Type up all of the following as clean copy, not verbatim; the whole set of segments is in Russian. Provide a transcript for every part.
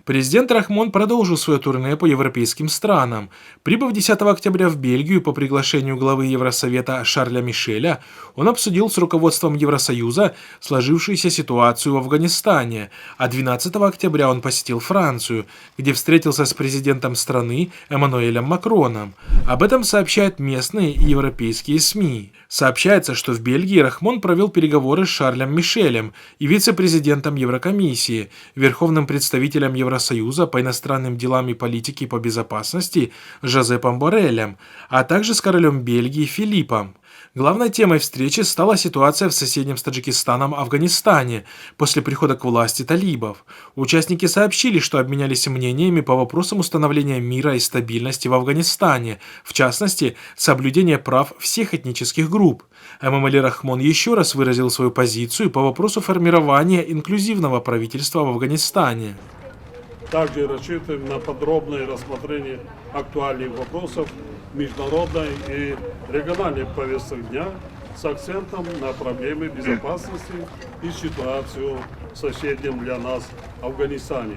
Президент Рахмон продолжил свое турне по европейским странам. Прибыв 10 октября в Бельгию по приглашению главы Евросовета Шарля Мишеля, он обсудил с руководством Евросоюза сложившуюся ситуацию в Афганистане, а 12 октября он посетил Францию, где встретился с президентом страны Эммануэлем Макроном. Об этом сообщают местные и европейские СМИ. Сообщается, что в Бельгии Рахмон провел переговоры с Шарлем Мишелем и вице-президентом Еврокомиссии, верховным представителем Евросоюза по иностранным делам и политике по безопасности Жозепом Борреллем, а также с королем Бельгии Филиппом. Главной темой встречи стала ситуация в соседнем с Таджикистаном Афганистане после прихода к власти талибов. Участники сообщили, что обменялись мнениями по вопросам установления мира и стабильности в Афганистане, в частности, соблюдения прав всех этнических групп. Эмомали Рахмон еще раз выразил свою позицию по вопросу формирования инклюзивного правительства в Афганистане. Также рассчитываем на подробное рассмотрение актуальных вопросов международной и региональной повесток дня с акцентом на проблемы безопасности и ситуацию в соседнем для нас Афганистане.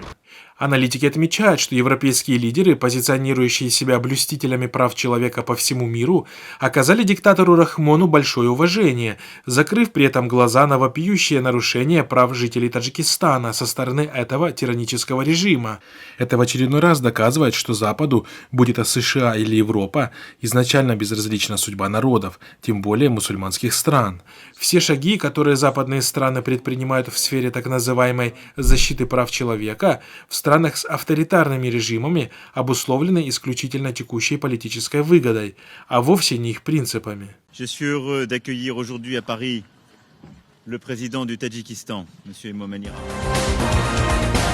Аналитики отмечают, что европейские лидеры, позиционирующие себя блюстителями прав человека по всему миру, оказали диктатору Рахмону большое уважение, закрыв при этом глаза на вопиющие нарушения прав жителей Таджикистана со стороны этого тиранического режима. Это в очередной раз доказывает, что Западу, будь это США или Европа, изначально безразлична судьба народов, тем более мусульманских стран. Все шаги, которые западные страны предпринимают в сфере так называемой защиты прав человека, в странах с авторитарными режимами обусловлены исключительно текущей политической выгодой, а вовсе не их принципами. Je suis heureux d'accueillir aujourd'hui à Paris le président du Tadjikistan, M. Emomali Rahmon.